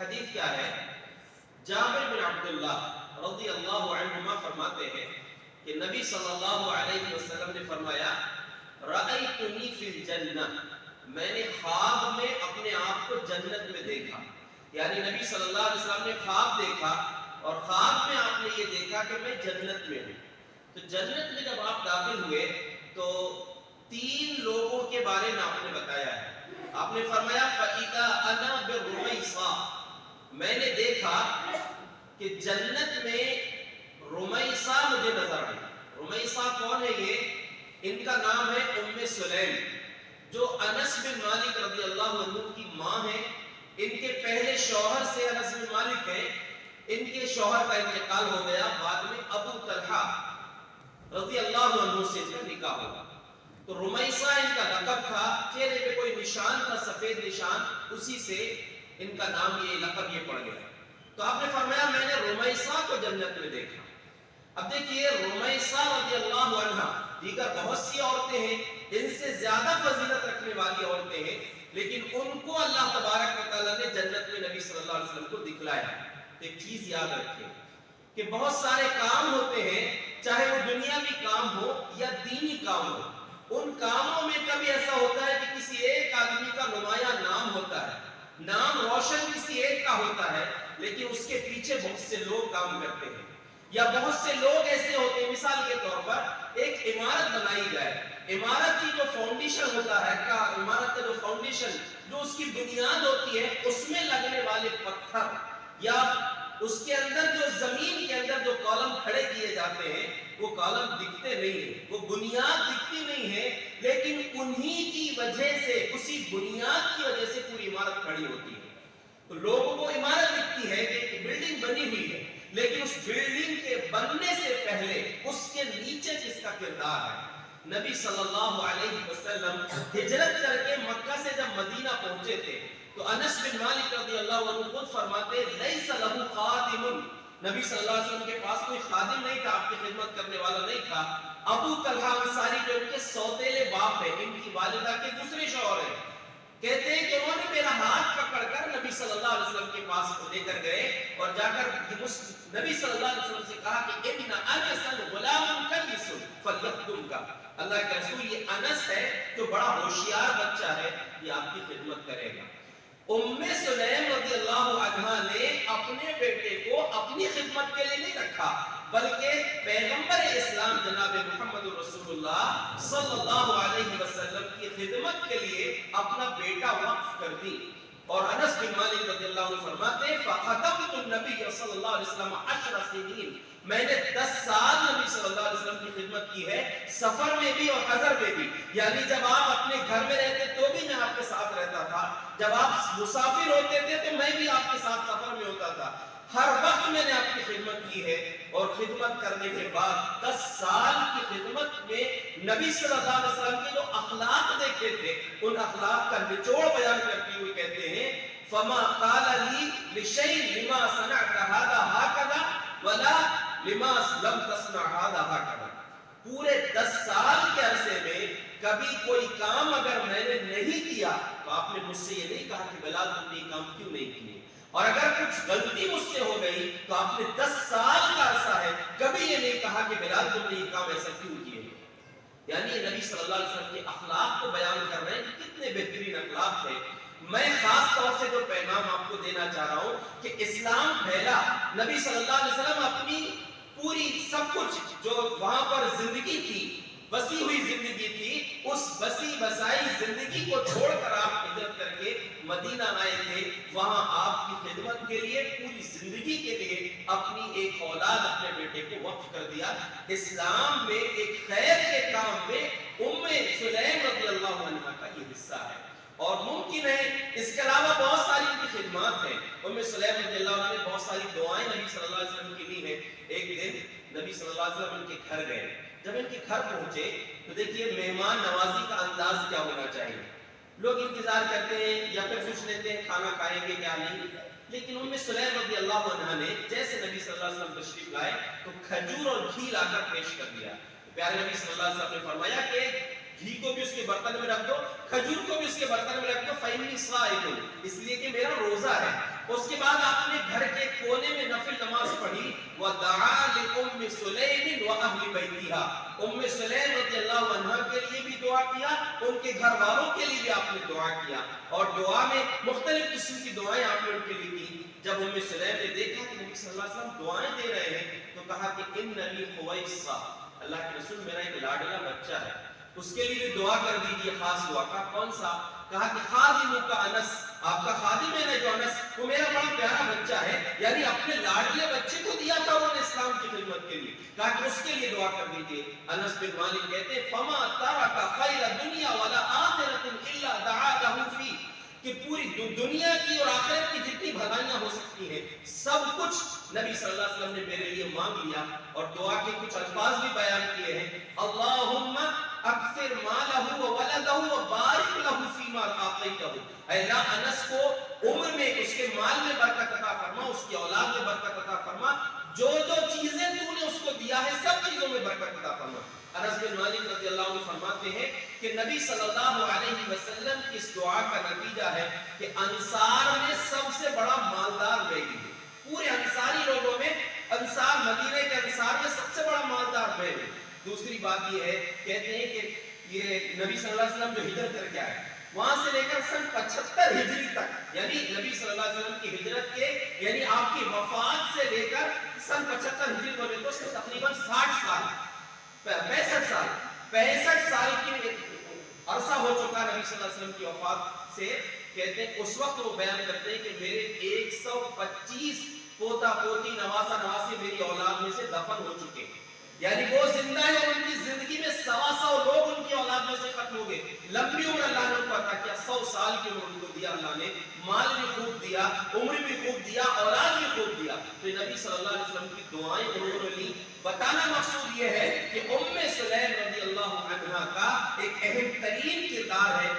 حدیث کیا ہے؟ جابر بن عبداللہ رضی اللہ عنہما فرماتے ہیں کہ نبی صلی اللہ علیہ وسلم نے فرمایا رأیتنی فی الجنہ، میں نے خواب میں اپنے آپ کو جنت میں دیکھا. یعنی نبی صلی اللہ علیہ وسلم نے خواب دیکھا اور خواب میں آپ نے یہ دیکھا کہ میں جنت میں ہوں. تو جنت میں جب آپ داخل ہوئے تو 3 لوگوں کے بارے میں آپ نے بتایا ہے. آپ نے فرمایا فَإِذَا أَنَا بِالرُّمَيْصَةِ، میں نے دیکھا کہ جنت میں رمیسہ مجھے نظر آئی. رمیسہ کون ہے؟ یہ ان کا نام ہے ام سلیم، جو انس بن مالک رضی اللہ عنہ کی ماں ہے. ان کے پہلے شوہر سے انس بن مالک ہیں، ان کے شوہر کا انتقال ہو گیا، بعد میں ابو طلحہ رضی اللہ عنہ سے ان کا نکاح ہوا. تو رمیسہ ان کا لقب تھا، چہرے پہ کوئی نشان تھا سفید نشان، اسی سے ان کا نام یہ لقب یہ پڑ گیا. تو آپ نے فرمایا میں نے رمیسہ کو جنت میں دیکھا. اب دیکھیے رمیسہ رضی اللہ عنہ دیگر بہت سی عورتیں ہیں، ان سے زیادہ فضیلت رکھنے والی عورتیں ہیں، لیکن ان کو اللہ تبارک و تعالیٰ نے جنت میں نبی صلی اللہ علیہ وسلم کو دکھلایا. ایک چیز یاد رکھیں کہ بہت سارے کام ہوتے ہیں، چاہے وہ دنیاوی کام ہو یا دینی کام ہو، ان کاموں میں کبھی ایسا ہوتا ہے کہ کسی ایک آدمی کا نمایاں نام ہوتا ہے، نام روشن کسی ایک کا ہوتا ہے، لیکن اس کے پیچھے بہت سے لوگ کام کرتے ہیں. یا بہت سے لوگ ایسے ہوتے ہیں، مثال کے طور پر ایک عمارت بنائی جائے، عمارت کی جو فاؤنڈیشن ہوتا ہے، عمارت کا جو فاؤنڈیشن جو اس کی بنیاد ہوتی ہے، اس میں لگنے والے پتھر یا اس کے اندر جو زمین کے اندر جو کالم کھڑے کیے جاتے ہیں، وہ کالم دکھتے نہیں ہیں، وہ بنیاد دکھتی نہیں ہے، لیکن انہی کی وجہ سے، اسی بنیاد کی وجہ سے پوری عمارت کھڑی ہوتی ہے. تو لوگوں کو عمارت دکھتی ہے کہ ایک بلڈنگ بنی ہوئی ہے، لیکن اس بلڈنگ کے بننے سے پہلے اس کے نیچے جس کا کردار ہے. نبی صلی اللہ علیہ وسلم ہجرت کر کے مکہ سے جب مدینہ پہنچے تھے تو انس بن مالک رضی اللہ عنہ خود فرماتے لیس لہ خادم، نبی صلی اللہ علیہ وسلم کے پاس کوئی خادم نہیں تھا، آپ کی خدمت کرنے والا نہیں تھا. ابو طلحہ انصاری جو ان کے سوتیلے باپ ہیں، ان کی والدہ کے دوسرے شوہر ہیں، کہتے ہیں کہ انہوں نے میرا ہاتھ پکڑ کر نبی صلی اللہ علیہ وسلم کے پاس لے کر گئے اور جا کر نبی صلی اللہ علیہ وسلم سے کہا کہ ابن انس غلام کیس فلیخدمک، اللہ کے رسول یہ انس ہے جو بڑا ہوشیار بچہ ہے، یہ آپ کی خدمت کرے گا. ام سلیم رضی اللہ عنہا نے اپنے بیٹے کو اپنی خدمت کے لیے نہیں رکھا، بلکہ پیغمبر اسلام جناب محمد رسول اللہ صلی اللہ علیہ وسلم کی خدمت کے لیے اپنا بیٹا وقف کر دی. اور انس بن مالک رضی اللہ عنہ فرماتے ہیں فخدمت النبی صلی اللہ علیہ وسلم 10 سنین، میں نے 10 سال نبی صلی اللہ علیہ وسلم کی خدمت کی ہے، سفر میں بھی اور حضر میں بھی. یعنی جب آپ اپنے گھر میں رہتے تو بھی میں آپ کے ساتھ رہتا تھا، جب آپ مسافر ہوتے تھے تو میں بھی آپ کے ساتھ سفر میں ہوتا تھا، ہر وقت میں نے آپ کی خدمت کی ہے. اور خدمت کرنے کے بعد 10 سال کی خدمت میں نبی صلی اللہ علیہ وسلم کے جو اخلاق دیکھے تھے، ان اخلاق کا نچوڑ بیان کرتے ہوئے کہتے ہیں فما قال لي لشيء لما صنعت هذا هكذا ولا لما لم تصنع هذا هكذا. پورے 10 سال کے عرصے میں کبھی کوئی کام اگر میں نے نہیں کیا تو آپ نے مجھ سے یہ نہیں کہا کہ بلال تم نے یہ کام کیوں نہیں کیے، اور اگر کچھ غلطی مجھ سے ہو گئی تو آپ نے 10 سال کا عرصہ ہے کبھی یہ نہیں کہا کہ بلال تم نے یہ کام ایسا کیوں کیے. یعنی نبی صلی اللہ علیہ وسلم کے اخلاق کو بیان کر رہے ہیں کہ کتنے بہترین اخلاق تھے. میں خاص طور سے جو پیغام آپ کو دینا چاہ رہا ہوں کہ اسلام پھیلا، نبی صلی اللہ علیہ وسلم اپنی پوری سب کچھ جو وہاں پر زندگی تھی، بسی ہوئی زندگی تھی، اس بسی بسائی زندگی کو چھوڑ کر آپ ہجرت کر کے مدینہ آئے تھے. وہاں آپ کی خدمت کے لیے پوری زندگی کے لیے اپنی ایک اولاد اپنے بیٹے کو وقف کر دیا. اسلام میں ایک خیر کے کام میں ام سلیم رضی اللہ عنہ کا یہ حصہ ہے. اور ممکن ہے اس کے علاوہ بہت ساری ان کی خدمات ہیں. ام سلیم رضی اللہ عنہ نے بہت ساری دعائیں نبی صلی اللہ علیہ وسلم کی لی ہیں. ایک دن نبی صلی اللہ علیہ وسلم ان کے گھر گئے. جب ان کے گھر پہنچے تو دیکھیے مہمان نوازی کا انداز کیا ہونا چاہیے. لوگ انتظار کرتے ہیں یا پھر پوچھ لیتے ہیں کھانا کھائیں گے کیا نہیں، لیکن ام سلیم رضی اللہ عنہ نے جیسے نبی صلی اللہ علیہ وسلم تشریف لائے تو کھجور اور گھی لا کر پیش کر دیا. پیارے نبی صلی اللہ علیہ وسلم نے فرمایا کہ گھی کو بھی اس کے برتن میں رکھ دو، کھجور کو بھی اس کے برتن میں رکھ دو، فإنی صائم، اس لیے کہ میرا روزہ ہے. اس کے بعد آپ نے گھر کے کونے میں نفل نماز پڑھی وَدَعَا لِأُمِّ سُلَيْمٍ وَأَهْلِ بَيْتِهَا، ام سلیم رضی اللہ عنہ کے لیے بھی دعا کیا، ان کے گھر والوں کے لیے بھی آپ نے دعا کیا، اور دعا میں مختلف قسم کی دعائیں آپ نے ان کے لیے کی۔ جب ام سلیم نے دیکھا کہ نبی صلی اللہ علیہ وسلم دعائیں دے رہے ہیں تو کہا کہ اِنَّ لِي خُوَيْصَةً، اللہ کے رسول میرا ایک لاڈلا بچہ ہے، اس کے لیے بھی دعا کر دیجیے خاص دعا کا۔ کون سا؟ کہا کہ خادمُکَ انس، آپ کا خادم ہے نا جو انس، وہ میرا بڑا پیارا بچہ ہے، یعنی اپنے لاڈلے بچے کو دیا تھا انہوں نے اسلام کی خدمت کے لیے، کہا کہ اس کے لیے دعا کر دیجیے۔ انس بن مالک کہتے ہیں فما ترک خیر دنیا ولا آخرت الا دعا له فی، کہ پوری دنیا کی اور آخرت کی جتنی بھلائیاں ہو سکتی ہیں سب کچھ نبی صلی اللہ علیہ وسلم نے میرے لیے مانگ لیا، اور دعا کے کچھ الفاظ بھی بیان کیے ہیں۔ اللہم اکثر مالہ وولدہ وبارک لہ فیما آتیتہ، اے اللہ انس کو عمر میں، اس کے مال میں برکت عطا فرما، اس کی اولاد میں برکت عطا فرما، جو جو چیزیں تو نے اس کو دیا ہے سب چیزوں میں برکت عطا فرما۔ انس بن مالک رضی اللہ عنہ فرماتے ہیں کہ نبی صلی اللہ علیہ وسلم کی اس دعا کا نتیجہ ہے کہ انصار میں سب سے بڑا مالدار میں ہی ہے، پورے انصاری لوگوں میں انصار، مدینہ کے انصار میں سب سے بڑا مالدار میں ہے۔ دوسری بات یہ ہے، کہتے ہیں کہ یہ نبی صلی اللہ علیہ وسلم جو ہجرت کر کے آئے وہاں سے لے کر سن 75 ہجری تک، یعنی نبی صلی اللہ علیہ وسلم کی ہجرت کے، یعنی آپ کی وفات سے لے کر سن 75 ہجری بولے تو اس کے تقریباً 60 سال، 65 سال کی عرصہ ہو چکا نبی صلی اللہ علیہ وسلم کی وفات سے۔ کہتے ہیں اس وقت وہ بیان کرتے ہیں کہ میرے 125 پوتا پوتی نواسا نواسی میری اولاد میں سے دفن ہو چکے، یعنی وہ زندہ ہے اور ان کی زندگی میں 100 لوگ ان کی اولاد میں سے ختم ہو گئے۔ لمبی عمر اللہ نے ان کو عطا کیا، 100 سال کی عمر ان کو دیا اللہ نے، مال بھی خوب دیا، عمر بھی خوب دیا، اولاد بھی خوب دیا۔ تو نبی صلی اللہ علیہ وسلم کی دعائیں انہوں نے لی۔ بتانا مقصود یہ ہے کہ ام سلیم رضی اللہ عنہا کا ایک اہم ترین کردار ہے